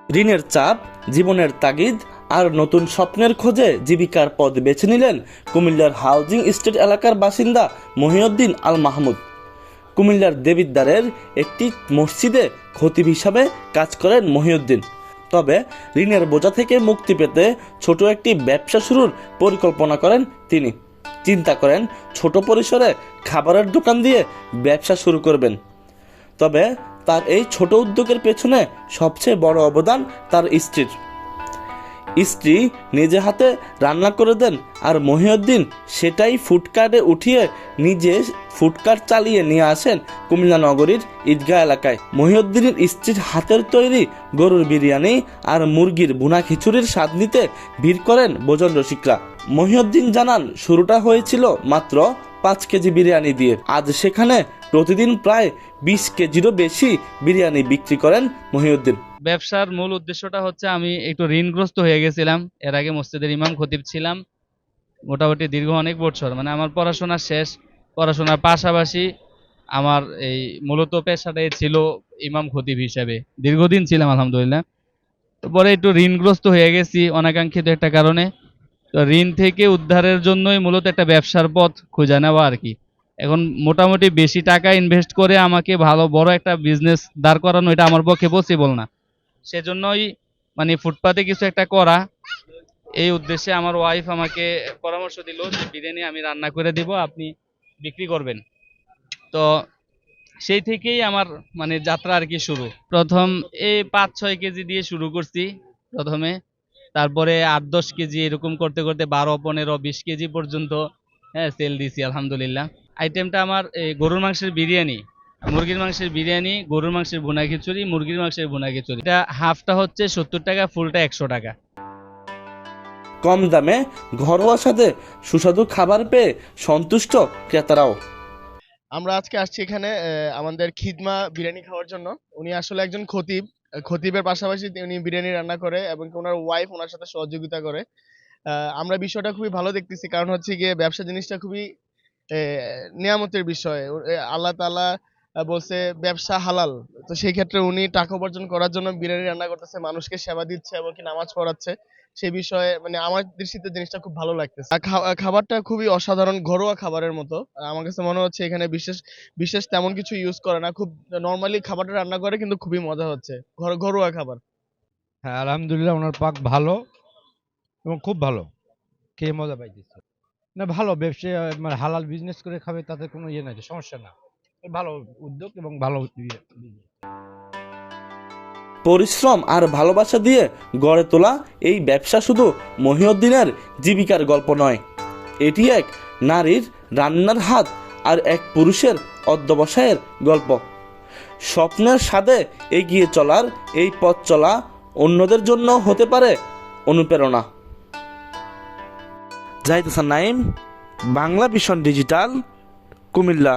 ঋণের চাপ, জীবনের তাগিদ আর নতুন স্বপ্নের খোঁজে জীবিকার পথ বেছে নিলেন কুমিল্লার হাউজিং এস্টেট এলাকার বাসিন্দা মহিউদ্দিন আল মাহমুদ। কুমিল্লার দেবিদ্বারের একটি মসজিদে খতিব হিসাবে কাজ করেন মহিউদ্দিন। তবে ঋণের বোঝা থেকে মুক্তি পেতে ছোট একটি ব্যবসা শুরুর পরিকল্পনা করেন তিনি। চিন্তা করেন ছোট পরিসরে খাবারের দোকান দিয়ে ব্যবসা শুরু করবেন। তবে তার এই ছোট উদ্যোগের পেছনে সবচেয়ে বড় অবদান তার স্ত্রীর। স্ত্রী নিজে হাতে রান্না করে দেন, আর মহিউদ্দিন সেটাই ফুডকার্টে উঠিয়ে নিজে ফুডকার্ট চালিয়ে নিয়ে আসেন কুমিল্লা নগরীর ঈদগাহ এলাকায়। মহিউদ্দিনের স্ত্রীর হাতের তৈরি গরুর বিরিয়ানি আর মুরগির ভুনা খিচুড়ির স্বাদ নিতে ভিড় করেন ভোজন রসিকরা। মহিউদ্দিন জানান, শুরুটা হয়েছিল মাত্র 5 কেজি বিরিয়ানি দিয়ে। আজ সেখানে প্রতিদিন প্রায় 20 কেজিরও বেশি বিরিয়ানি বিক্রি করেন মহিউদ্দিন। ব্যবসার মূল উদ্দেশ্যটা হচ্ছে আমি একটু ঋণগ্রস্ত হয়ে গেছিলাম। এর আগে মসজিদের ইমাম খতিব ছিলাম মোটামুটি দীর্ঘ অনেক বছর। মানে আমার পড়াশোনা শেষ, পড়াশোনার পাশাপাশি আমার এই মূলত পেশাটাই ছিল ইমাম খতিব হিসেবে, দীর্ঘদিন ছিলাম আলহামদুলিল্লাহ। তো পরে একটু ঋণগ্রস্ত হয়ে গেছি অনাকাঙ্ক্ষিত একটা কারণে। তো ঋণ থেকে উদ্ধারের জন্যই মূলত একটা ব্যবসার পথ খুঁজে নেওয়া আর কি। এখন মোটামুটি বেশি টাকা ইনভেস্ট করে আমাকে ভালো বড় একটা বিজনেস দাঁড় করানো এটা আমার পক্ষে পসিবল না। সেজন্যই মানে ফুটপাতে কিছু একটা করা, এই উদ্দেশ্যে আমার ওয়াইফ আমাকে পরামর্শ দিল যে বিরিয়ানি আমি রান্না করে দিব, আপনি বিক্রি করবেন। তো সেই থেকেই আমার মানে যাত্রা আর কি শুরু। প্রথম এই 5-6 কেজি দিয়ে শুরু করছি প্রথমে, তারপরে 8-10 কেজি এরকম করতে করতে 12-15-20 কেজি পর্যন্ত সেল দিছি আলহামদুলিল্লাহ। আইটেমটা আমার গরুর মাংসের বিরিয়ানি, মুরগির মাংসের বিরিয়ানি, গরুর মাংসের ভুনা খিচুড়ি, মুরগির মাংসের ভুনা খিচুড়ি। এটা হাফটা হচ্ছে 70 টাকা, ফুলটা 100 টাকা। কম দামে ঘরোয়া স্বাদে সুস্বাদু খাবার পেয়ে সন্তুষ্ট ক্রেতারাও। আমরা আজকে আসছি এখানে আমাদের খিদমা বিরিয়ানি খাওয়ার জন্য। উনি আসলে একজন খতিব। খতিবের পাশাপাশি উনি বিরিয়ানি রান্না করে এবং ওনার ওয়াইফ ওনার সাথে সহযোগিতা করে। আমরা বিষয়টা খুবই ভালো দেখতেছি, কারণ হচ্ছে গিয়ে ব্যবসা জিনিসটা খুবই নিয়ামতের বিষয়। আল্লাহ তাআলা বলছে ব্যবসা হালাল। তো সেই ক্ষেত্রে উনি টাকা উপার্জন করার জন্য বিরিয়ানি রান্না করতেছে, মানুষকে সেবা দিচ্ছে এবং কি নামাজ পড়াচ্ছে। সেই বিষয়ে মানে আমার দৃষ্টিতে জিনিসটা খুব ভালো লাগতেছে। খাবারটা খুবই অসাধারণ, ঘরোয়া খাবারের মতো। আমার কাছে মনে হচ্ছে এখানে বিশেষ বিশেষ তেমন কিছু ইউজ করে না, খুব নরমালি খাবারটা রান্না করে, কিন্তু খুবই মজা হচ্ছে। ঘরোয়া খাবার। হ্যাঁ, আলহামদুলিল্লাহ ওনার পাক ভালো এবং খুব ভালো, খেয়ে মজা পাইতেছে। না ভালো ব্যবসা, মানে হালাল বিজনেস করে খাবে তাতে কোনো ইয়ে নাই, সমস্যা না। ভালো উদ্যোগ এবং ভালো business। পরিশ্রম আর ভালোবাসা দিয়ে গড়ে তোলা এই ব্যবসা শুধু মহিউদ্দিনের জীবিকার গল্প নয়, এটি এক নারীর রান্নার হাত আর এক পুরুষের অধ্যবসায়ের গল্প। স্বপ্নের স্বাদে এগিয়ে চলার এই পথ চলা অন্যদের জন্য হতে পারে অনুপ্রেরণা। Zahid Hasan Naim, Bangla vision digital, Comilla.